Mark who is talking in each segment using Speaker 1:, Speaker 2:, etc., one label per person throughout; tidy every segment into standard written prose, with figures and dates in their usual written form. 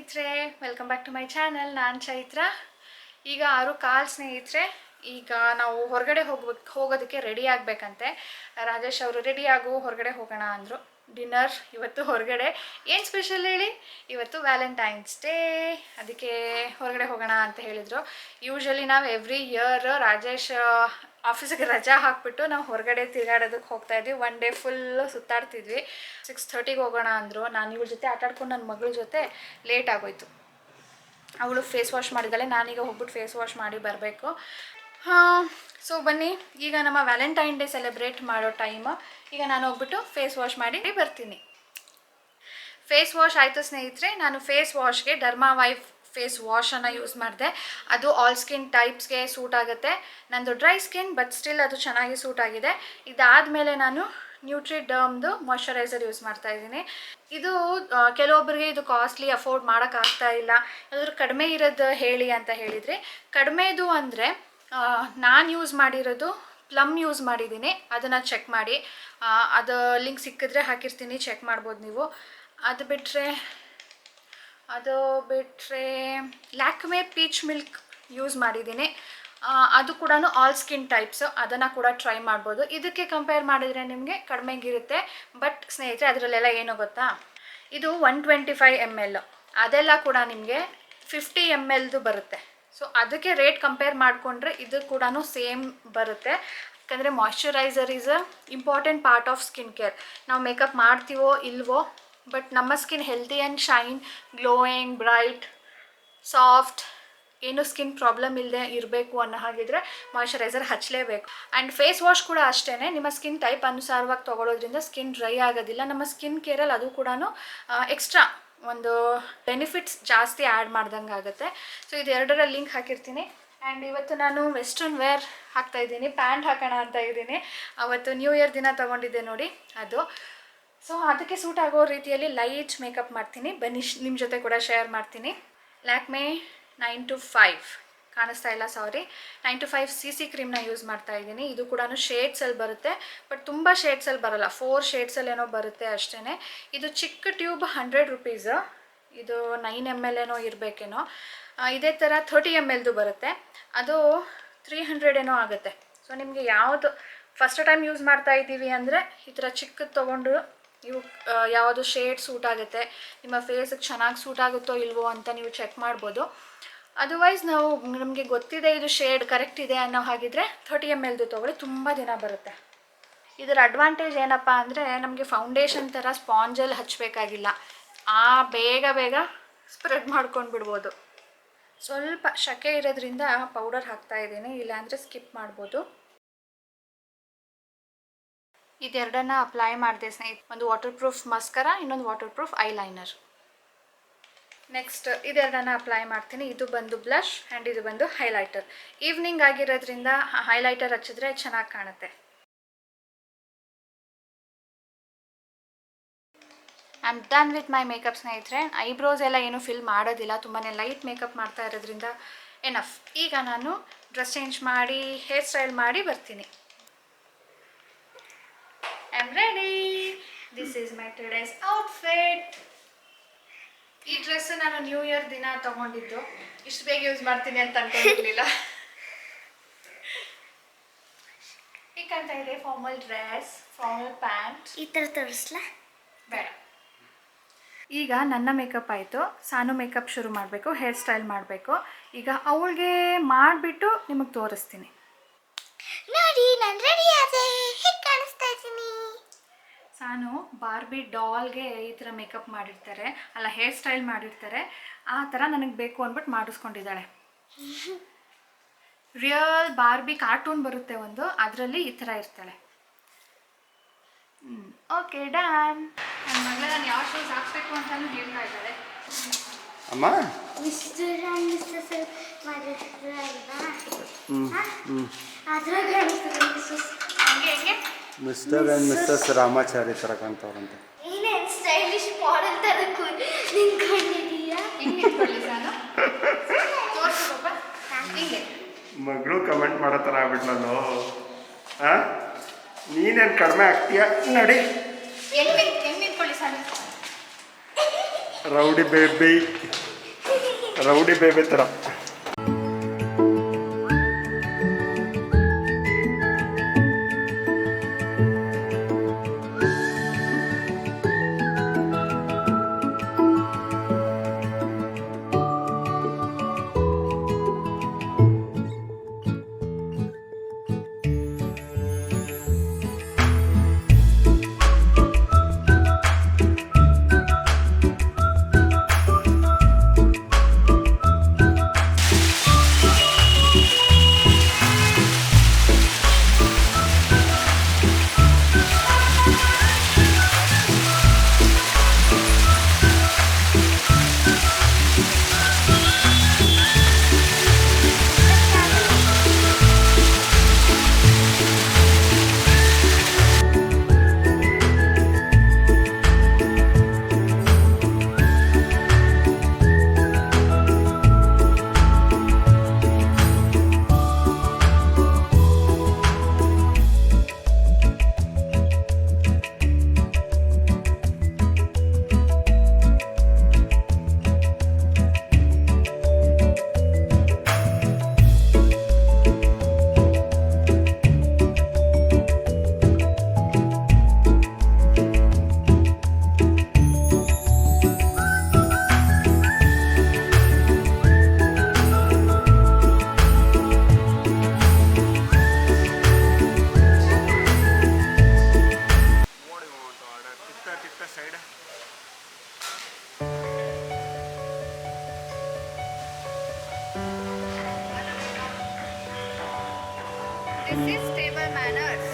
Speaker 1: ಸ್ನೇಹಿತರೆ, welcome back to my channel. ನಾನು ಚೈತ್ರ. ಈಗ 6:15 ಸ್ನೇಹಿತರೆ. ಈಗ ನಾವು ಹೊರಗಡೆ ಹೋಗೋದಕ್ಕೆ ರೆಡಿ ಆಗಬೇಕಂತೆ. ರಾಜೇಶ್ ಅವರು ರೆಡಿ ಆಗು ಹೊರಗಡೆ ಹೋಗೋಣ ಅಂದರು. ಡಿನ್ನರ್ ಇವತ್ತು ಹೊರಗಡೆ. ಏನು ಸ್ಪೆಷಲ್ ಹೇಳಿ? ಇವತ್ತು ವ್ಯಾಲೆಂಟೈನ್ಸ್ ಡೇ, ಅದಕ್ಕೆ ಹೊರಗಡೆ ಹೋಗೋಣ ಅಂತ ಹೇಳಿದರು. ಯೂಶ್ವಲಿ ನಾವು ಎವ್ರಿ ಇಯರ್ ರಾಜೇಶ್ ಆಫೀಸಿಗೆ ರಜಾ ಹಾಕ್ಬಿಟ್ಟು ನಾವು ಹೊರಗಡೆ ತಿರುಗಾಡೋದಕ್ಕೆ ಹೋಗ್ತಾ ಇದ್ವಿ. ಒನ್ ಡೇ ಫುಲ್ಲು ಸುತ್ತಾಡ್ತಿದ್ವಿ. 6:30ಗೆ ಹೋಗೋಣ ಅಂದರು. ನಾನು ಇವಳ ಜೊತೆ ಆಟಾಡ್ಕೊಂಡು ನನ್ನ ಮಗಳ ಜೊತೆ ಲೇಟ್ ಆಗೋಯ್ತು. ಅವಳು ಫೇಸ್ ವಾಶ್ ಮಾಡಿದ್ದಾಳೆ, ನಾನೀಗ ಹೋಗ್ಬಿಟ್ಟು ಫೇಸ್ ವಾಶ್ ಮಾಡಿ ಬರಬೇಕು. ಸೊ ಬನ್ನಿ, ಈಗ ನಮ್ಮ ವ್ಯಾಲೆಂಟೈನ್ ಡೇ ಸೆಲೆಬ್ರೇಟ್ ಮಾಡೋ ಟೈಮ್. ಈಗ ನಾನು ಹೋಗ್ಬಿಟ್ಟು ಫೇಸ್ ವಾಶ್ ಮಾಡಿ ಬರ್ತೀನಿ. ಫೇಸ್ ವಾಶ್ ಆಯಿತು ಸ್ನೇಹಿತರೆ. ನಾನು ಫೇಸ್ ವಾಶ್ಗೆ ಡರ್ಮಾವೈವ್ ಫೇಸ್ ವಾಶನ್ನು ಯೂಸ್ ಮಾಡಿದೆ. ಅದು ಆಲ್ ಸ್ಕಿನ್ ಟೈಪ್ಸ್ಗೆ ಸೂಟ್ ಆಗುತ್ತೆ. ನಂದು ಡ್ರೈ ಸ್ಕಿನ್, ಬಟ್ ಸ್ಟಿಲ್ ಅದು ಚೆನ್ನಾಗಿ ಸೂಟ್ ಆಗಿದೆ. ಇದಾದಮೇಲೆ ನಾನು ನ್ಯೂಟ್ರಿಡರ್ಮ್ದು ಮಾಯ್ಶ್ಚರೈಸರ್ ಯೂಸ್ ಮಾಡ್ತಾ ಇದ್ದೀನಿ. ಇದು ಕೆಲವೊಬ್ಬರಿಗೆ ಇದು ಕಾಸ್ಟ್ಲಿ, ಅಫೋರ್ಡ್ ಮಾಡೋಕ್ಕಾಗ್ತಾ ಇಲ್ಲ, ಯಾವ್ದಾದ್ರು ಕಡಿಮೆ ಇರೋದು ಹೇಳಿ ಅಂತ ಹೇಳಿದರೆ. ಕಡಿಮೆದು ಅಂದರೆ ನಾನು ಯೂಸ್ ಮಾಡಿರೋದು ಪ್ಲಮ್ ಯೂಸ್ ಮಾಡಿದ್ದೀನಿ. ಅದನ್ನು ಚೆಕ್ ಮಾಡಿ, ಅದು ಲಿಂಕ್ ಸಿಕ್ಕಿದ್ರೆ ಹಾಕಿರ್ತೀನಿ, ಚೆಕ್ ಮಾಡ್ಬೋದು ನೀವು. ಅದು ಬಿಟ್ಟರೆ ಲ್ಯಾಕ್ಮೆ ಪೀಚ್ ಮಿಲ್ಕ್ ಯೂಸ್ ಮಾಡಿದ್ದೀನಿ. ಅದು ಕೂಡ ಆಲ್ ಸ್ಕಿನ್ ಟೈಪ್ಸು, ಅದನ್ನು ಕೂಡ ಟ್ರೈ ಮಾಡ್ಬೋದು. ಇದಕ್ಕೆ ಕಂಪೇರ್ ಮಾಡಿದರೆ ನಿಮಗೆ ಕಡಿಮೆಗಿರುತ್ತೆ. ಬಟ್ ಸ್ನೇಹಿತರೆ, ಅದರಲ್ಲೆಲ್ಲ ಏನು ಗೊತ್ತಾ, ಇದು 125 ml, ಅದೆಲ್ಲ ಕೂಡ ನಿಮಗೆ 50 mlದು ಬರುತ್ತೆ. ಸೊ ಅದಕ್ಕೆ ರೇಟ್ ಕಂಪೇರ್ ಮಾಡಿಕೊಂಡ್ರೆ ಇದು ಕೂಡ ಸೇಮ್ ಬರುತ್ತೆ. ಯಾಕಂದರೆ moisturiser is a important part of skin care. ನಾವು ಮೇಕಪ್ ಮಾಡ್ತೀವೋ ಇಲ್ವೋ, ಬಟ್ ನಮ್ಮ skin healthy and shine, glowing, bright, soft, ಏನು ಸ್ಕಿನ್ ಪ್ರಾಬ್ಲಮ್ ಇಲ್ಲದೆ ಇರಬೇಕು ಅನ್ನೋ ಹಾಗಿದ್ರೆ ಮಾಯ್ಶ್ಚರೈಸರ್ ಹಚ್ಚಲೇಬೇಕು. ಆ್ಯಂಡ್ ಫೇಸ್ ವಾಶ್ ಕೂಡ ಅಷ್ಟೇ, ನಿಮ್ಮ ಸ್ಕಿನ್ ಟೈಪ್ ಅನುಸಾರವಾಗಿ ತೊಗೊಳೋದ್ರಿಂದ ಸ್ಕಿನ್ ಡ್ರೈ ಆಗೋದಿಲ್ಲ. ನಮ್ಮ ಸ್ಕಿನ್ ಕೇರಲ್ಲಿ ಅದು ಕೂಡ ಎಕ್ಸ್ಟ್ರಾ ಒಂದು ಬೆನಿಫಿಟ್ಸ್ ಜಾಸ್ತಿ ಆ್ಯಡ್ ಮಾಡ್ದಂಗೆ ಆಗುತ್ತೆ. ಸೊ ಇದು ಎರಡರ ಲಿಂಕ್ ಹಾಕಿರ್ತೀನಿ. ಆ್ಯಂಡ್ ಇವತ್ತು ನಾನು ವೆಸ್ಟರ್ನ್ ವೇರ್ ಹಾಕ್ತಾಯಿದ್ದೀನಿ, ಪ್ಯಾಂಟ್ ಹಾಕೋಣ ಅಂತ ಇದ್ದೀನಿ. ಅವತ್ತು ನ್ಯೂ ಇಯರ್ ದಿನ ತೊಗೊಂಡಿದ್ದೆ ನೋಡಿ ಅದು. ಸೊ ಅದಕ್ಕೆ ಸೂಟ್ ಆಗೋ ರೀತಿಯಲ್ಲಿ ಲೈಟ್ ಮೇಕಪ್ ಮಾಡ್ತೀನಿ. ಬನ್ನಿ, ನಿಮ್ಮ ಜೊತೆ ಕೂಡ ಶೇರ್ ಮಾಡ್ತೀನಿ. ಲ್ಯಾಕ್ಮೆ 925 ಕಾಣಿಸ್ತಾ ಇಲ್ಲ, ಸಾರಿ, 925 CC ಕ್ರೀಮ್ನ ಯೂಸ್ ಮಾಡ್ತಾ ಇದ್ದೀನಿ. ಇದು ಕೂಡ ಶೇಡ್ಸಲ್ಲಿ ಬರುತ್ತೆ, ಬಟ್ ತುಂಬ ಶೇಡ್ಸಲ್ಲಿ ಬರೋಲ್ಲ, 4 ಶೇಡ್ಸಲ್ಲಿ ಏನೋ ಬರುತ್ತೆ ಅಷ್ಟೇ. ಇದು ಚಿಕ್ಕ ಟ್ಯೂಬ್ 100 rupees, ಇದು 9 ml ಏನೋ ಇರಬೇಕೇನೋ. ಇದೇ ಥರ 30 mlದು ಬರುತ್ತೆ, ಅದು 300 ಏನೋ ಆಗುತ್ತೆ. ಸೊ ನಿಮಗೆ ಯಾವುದು ಫಸ್ಟ್ ಟೈಮ್ ಯೂಸ್ ಮಾಡ್ತಾ ಇದ್ದೀವಿ ಅಂದರೆ ಈ ಥರ ಚಿಕ್ಕದು ತೊಗೊಂಡು ನೀವು ಯಾವುದು ಶೇಡ್ ಸೂಟ್ ಆಗುತ್ತೆ, ನಿಮ್ಮ ಫೇಸಿಗೆ ಚೆನ್ನಾಗಿ ಸೂಟ್ ಆಗುತ್ತೋ ಇಲ್ವೋ ಅಂತ ನೀವು ಚೆಕ್ ಮಾಡ್ಬೋದು. ಅದರ್ವೈಸ್ ನಮಗೆ ಗೊತ್ತಿದೆ ಇದು ಶೇಡ್ ಕರೆಕ್ಟ್ ಇದೆ ಅನ್ನೋ ಹಾಗಿದ್ರೆ 30 mlದು ತೊಗೊಳ್ಳಿ, ತುಂಬ ದಿನ ಬರುತ್ತೆ. ಇದರ ಅಡ್ವಾಂಟೇಜ್ ಏನಪ್ಪ ಅಂದರೆ ನಮಗೆ ಫೌಂಡೇಶನ್ ಥರ ಸ್ಪಾಂಜಲ್ಲಿ ಹಚ್ಚಬೇಕಾಗಿಲ್ಲ, ಬೇಗ ಸ್ಪ್ರೆಡ್ ಮಾಡ್ಕೊಂಡು ಬಿಡ್ಬೋದು. ಸ್ವಲ್ಪ ಶಕೆ ಇರೋದ್ರಿಂದ ಪೌಡರ್ ಹಾಕ್ತಾ ಇದ್ದೀನಿ, ಇಲ್ಲಾಂದರೆ ಸ್ಕಿಪ್ ಮಾಡ್ಬೋದು. ಇದೆರಡನ್ನ ಅಪ್ಲೈ ಮಾಡಿದೆ ಸ್ನೇಹಿತರೆ. ಒಂದು ವಾಟರ್ ಪ್ರೂಫ್ ಮಸ್ಕರಾ, ಇನ್ನೊಂದು ವಾಟರ್ ಪ್ರೂಫ್ ಐಲೈನರ್. ನೆಕ್ಸ್ಟ್ ಇದೆರಡನ್ನ ಅಪ್ಲೈ ಮಾಡ್ತೀನಿ. ಇದು ಬಂದು ಬ್ಲಷ್ ಆ್ಯಂಡ್ ಇದು ಬಂದು ಹೈಲೈಟರ್. ಈವ್ನಿಂಗ್ ಆಗಿರೋದ್ರಿಂದ ಹೈಲೈಟರ್ ಹಚ್ಚಿದ್ರೆ ಚೆನ್ನಾಗಿ ಕಾಣುತ್ತೆ. I am done with my makeup ಸ್ನೇಹಿತರೆ. ಐಬ್ರೋಸ್ ಎಲ್ಲ ಏನು ಫಿಲ್ ಮಾಡೋದಿಲ್ಲ, ತುಂಬಾ ಲೈಟ್ ಮೇಕಪ್ ಮಾಡ್ತಾ ಇರೋದ್ರಿಂದ ಎನಫ್. ಈಗ ನಾನು ಡ್ರೆಸ್ ಚೇಂಜ್ ಮಾಡಿ ಹೇರ್ ಸ್ಟೈಲ್ ಮಾಡಿ ಬರ್ತೀನಿ. I am ready. This is my today's outfit. ಈ ಡ್ರೆಸ್ಸು ನಾನು ನ್ಯೂ ಇಯರ್ ದಿನ ತೊಗೊಂಡಿದ್ದು. ಇಷ್ಟು ಬೇಗ ಯೂಸ್ ಮಾಡ್ತೀನಿ ಅಂತ ಅನ್ಕೊಂಡಿರಲಿಲ್ಲ. ಈಗ ಕಾಣ್ತಾ ಇದೆ ಫಾರ್ಮಲ್ ಡ್ರೆಸ್, ಫಾರ್ಮಲ್ ಪ್ಯಾಂಟ್.
Speaker 2: ಈ ಥರ ತೋರಿಸ್ಲಾ?
Speaker 1: ಬೇಡ. ಈಗ ನನ್ನ ಮೇಕಪ್ ಆಯಿತು, ಸಾನು ಮೇಕಪ್ ಶುರು ಮಾಡಬೇಕು, ಹೇರ್ ಸ್ಟೈಲ್ ಮಾಡಬೇಕು. ಈಗ ಅವಳಿಗೆ ಮಾಡಿಬಿಟ್ಟು ನಿಮಗೆ ತೋರಿಸ್ತೀನಿ.
Speaker 2: ನೋಡಿ, ನಾನು ರೆಡಿ ಆದೆ. ಹೇಗೆ ಕಾಣಿಸ್ತಾ ಇದ್ದೀನಿ?
Speaker 1: ಸಾನು ಬಾರ್ಬಿ ಡಾಲ್ಗೆ ಈ ಥರ ಮೇಕಪ್ ಮಾಡಿರ್ತಾರೆ, ಅಲ್ಲ ಹೇರ್ ಸ್ಟೈಲ್ ಮಾಡಿರ್ತಾರೆ, ಆ ಥರ ನನಗೆ ಬೇಕು ಅಂದ್ಬಿಟ್ಟು ಮಾಡಿಸ್ಕೊಂಡಿದ್ದಾಳೆ. ರಿಯಲ್ ಬಾರ್ಬಿ ಕಾರ್ಟೂನ್ ಬರುತ್ತೆ ಒಂದು, ಅದರಲ್ಲಿ ಈ ಥರ ಇರ್ತಾಳೆ. Okay, done. ನನ್ನ ಮಗಳ ನಾನು ಯಾವ ಶೂಸ್ ಹಾಕ್ಬೇಕು ಅಂತಲೂ ಹೇಳ್ತಾ ಇದ್ದಾಳೆ.
Speaker 3: ಅಮ್ಮ
Speaker 2: ಮಿಸ್ಟರ್ ಆ್ಯಂಡ್ ಮಿಸ್ಟರ್ ಮಾಡಿದ್ರು ಅಲ್ವಾ? ಅದ್ರಾಗ
Speaker 1: ಹೆಂಗೆ
Speaker 3: ಮಿಸ್ಟರ್ ಆ್ಯಂಡ್ ಮಿಸ್ಸಸ್ ರಾಮಾಚಾರಿ ಥರ ಕಾಣ್ತಾವ್ರಂತೆ.
Speaker 2: ನೀನೇನು ಸ್ಟೈಲಿಶ್ ಮಾಡೆಲ್ ಥರ ನಿಂತ್ಕೊಂಡಿದ್ದೀಯಾ?
Speaker 1: ಹೆಂಗೆ ನಿಂತ್ಕೊಳ್ಳಿ ಸಾನು? ತೋರಿಸು ಪಾಪ. ಹಿಂಗೆ
Speaker 3: ಮಗಳು ಕಮೆಂಟ್ ಮಾಡೋ ಥರ ಆಗ್ಬಿಟ್ಲಲ್ಲೋ. ನೀನೇನು ಕಡಿಮೆ ಆಗ್ತೀಯ ನೋಡಿ.
Speaker 1: ಹೆಂಗೆ ನಿಂತ್ಕೊಳ್ಳಿ Sanu?
Speaker 3: Rowdy baby. Rowdy baby ಥರ.
Speaker 1: This is table manners.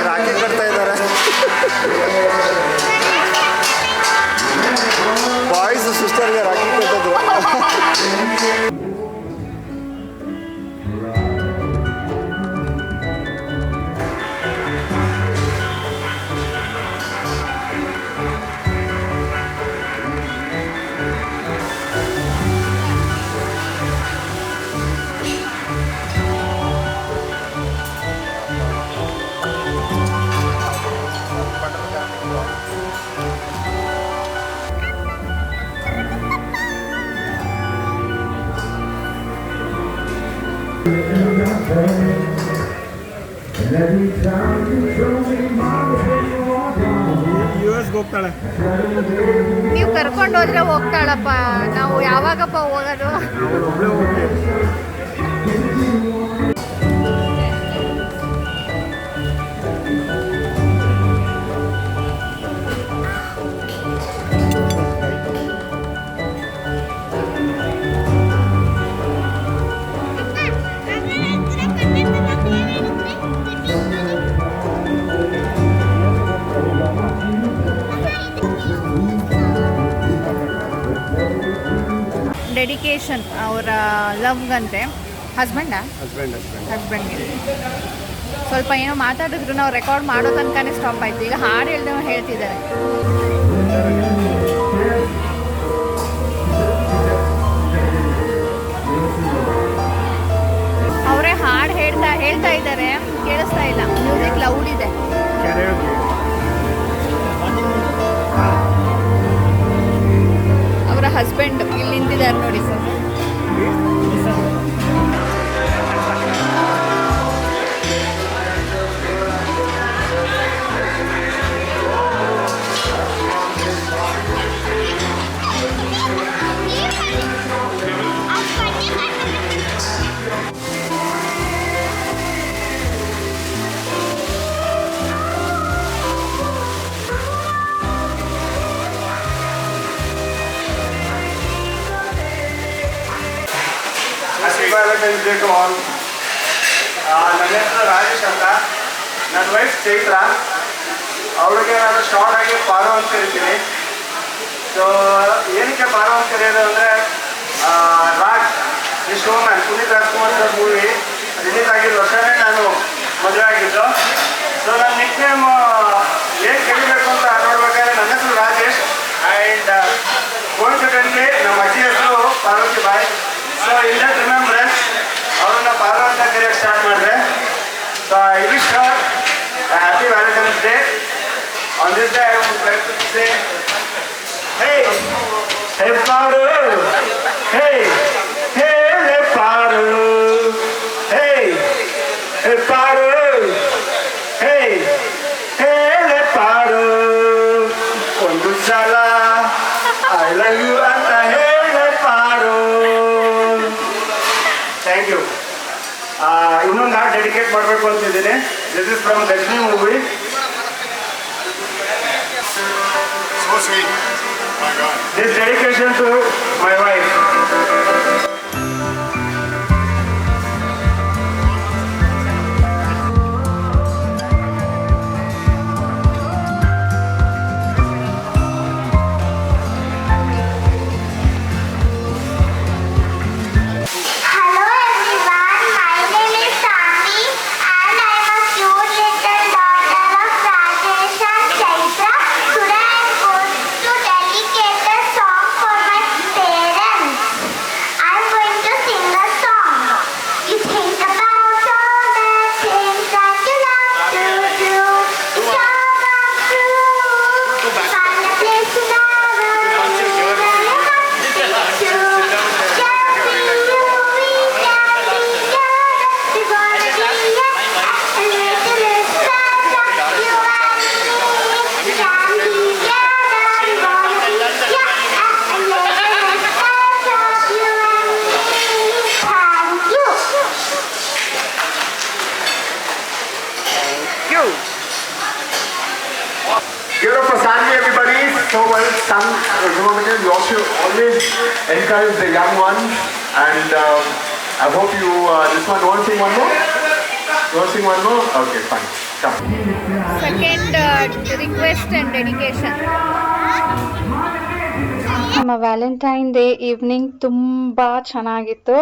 Speaker 3: Rakhi ಕಟ್ತಾ ಇದ್ದಾರೆ. ಬಾಯ್ಸ್ ಸಿಸ್ಟರ್ಗೆ ರಾಖಿ ಕಟ್ಟಿದ್ರು. US ಹೋಗ್ತಾಳೆ.
Speaker 1: ನೀವು ಕರ್ಕೊಂಡು ಹೋದ್ರೆ ಹೋಗ್ತಾಳಪ್ಪ, ನಾವು ಯಾವಾಗಪ್ಪ ಹೋಗೋದು? ಡೆಡಿಕೇಶನ್ ಅವರ ಲವ್ಗಂತೆ. ಹಸ್ಬೆಂಡ್ಗೆ ಸ್ವಲ್ಪ ಏನೋ ಮಾತಾಡಿದ್ರು, ನಾವು ರೆಕಾರ್ಡ್ ಮಾಡೋ ತನಕನೇ ಸ್ಟಾಪ್ ಆಯ್ತು. ಈಗ ಹಾಡು ಹೇಳ್ತಿದ್ದಾರೆ. ಅವರೇ ಹಾಡು ಹೇಳ್ತಾ ಇದ್ದಾರೆ, ಕೇಳಿಸ್ತಾ ಇಲ್ಲ. ಮ್ಯೂಸಿಕ್ ಲೌಡ್ ಇದೆ. ಅವರ ಹಸ್ಬೆಂಡ್ ಇಲ್ಲಿ ನಿಂತಿದ್ದಾರೆ ನೋಡಿ sir.
Speaker 3: Happy Valentine's day to all. ನನ್ನ ಹೆಸರು ರಾಜೇಶ್ ಅಂತ. ನನ್ನ ವೈಫ್ ಚೈತ್ರ. ಅವಳಿಗೆ ನಾನು ಶಾರ್ಟ್ ಆಗಿ ಪಾರು ಅಂತ ಕರಿತೀನಿ. ಸೊ ಏನಕ್ಕೆ ಪಾರು ಅಂತ ಕರೆಯೋದು ಅಂದರೆ ರಾಜ್ ಈ show man Puneeth Rajkumar sir movie release ಆಗಿದ್ದ ವರ್ಷನೇ ನಾನು ಮದುವೆ ಆಗಿದ್ದು. ಸೊ ನನ್ನ ನಿಕ್ ನೇಮ್ ಏನು ಕರಿಬೇಕು ಅಂತ ನೋಡ್ಬೇಕಾದ್ರೆ ನನ್ನ ಹೆಸರು ರಾಜೇಶ್ ಆ್ಯಂಡ್ ಕೋಇನ್ಸಿಡೆಂಟ್ಲಿ ನಮ್ಮ ಅಜ್ಜಿ ಹೆಸರು Parvati Bai. So in that remembrance ಅವ್ರನ್ನ ಪಾರು ಅಂತ ಕರೆಯೋಕ್ಕೆ ಸ್ಟಾರ್ಟ್ ಮಾಡಿದೆ. So I wish her happy Valentine's day. On this day I would like to say hey hey Paru, hey hey Paru, hey hey Paru, hey hey Paru. Ondu sala I love you anta hey Paru. Thank you. ಇನ್ನೊಂದು ಹಾಡು dedicate ಮಾಡಬೇಕು ಅಂತಿದ್ದೀನಿ. This is from Lakshmi movie.
Speaker 4: So sweet. My God.
Speaker 3: This dedication to my wife.
Speaker 2: Hello everyone, my name is Saanu and I am a cute little daughter of Rajesh and Chaithra. Today I am going to dedicate a song for my parents. I am going to sing a song. You think about all the things that you love to do. Show them through. Find a place in our room where you have to be true. Just be you, we can be together. We're gonna be a little special. You and me can be together. We're gonna be a little special. You and me. Thank you.
Speaker 4: Give it up for Sandy, everybody. So well sung. Eurovision. You also always encourage the young ones, and I hope you this one. Want to sing one more? You want to sing one more? Okay, fine. Come.
Speaker 1: Second request and dedication. ನಮ್ಮ Valentine day evening ತುಂಬ ಚೆನ್ನಾಗಿತ್ತು.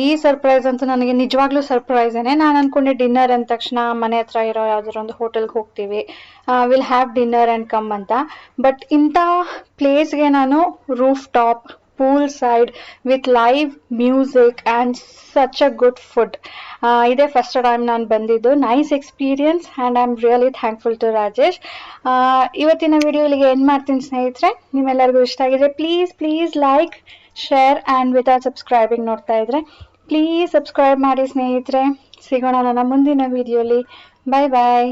Speaker 1: ಈ surprise ಅಂತೂ ನನಗೆ ನಿಜವಾಗ್ಲೂ ಸರ್ಪ್ರೈಸೇನೆ. ನಾನು ಅಂದ್ಕೊಂಡೆ dinner ಅಂದ ತಕ್ಷಣ ಮನೆ ಹತ್ರ ಇರೋ ಯಾವ್ದಾದ್ರು ಒಂದು ಹೋಟೆಲ್ಗೆ ಹೋಗ್ತೀವಿ, will have dinner and come ಅಂತ. ಬಟ್ ಇಂಥ ಪ್ಲೇಸ್ಗೆ ನಾನು roof top poolside with live music and such a good food. ಇದೇ ಫಸ್ಟ್ ಟೈಮ್ ನಾನು ಬಂದಿದ್ದು. Nice experience and I am really thankful to Rajesh. ಇವತ್ತಿನ ವಿಡಿಯೋ ಇಲ್ಲಿಗೆ ಎಂಡ್ ಮಾಡ್ತೀನಿ ಸ್ನೇಹಿತರೆ. ನಿಮ್ಮೆಲ್ಲರಿಗೂ ಇಷ್ಟ ಆಗಿದ್ರೆ please like, share and without subscribing ನೋಡ್ತಾ ಇದ್ರೆ ಪ್ಲೀಸ್ ಸಬ್ಸ್ಕ್ರೈಬ್ ಮಾಡಿ ಸ್ನೇಹಿತರೆ. ಸಿಗೋಣ ನನ್ನ ಮುಂದಿನ ವಿಡಿಯೋಲಿ. ಬಾಯ್ ಬಾಯ್.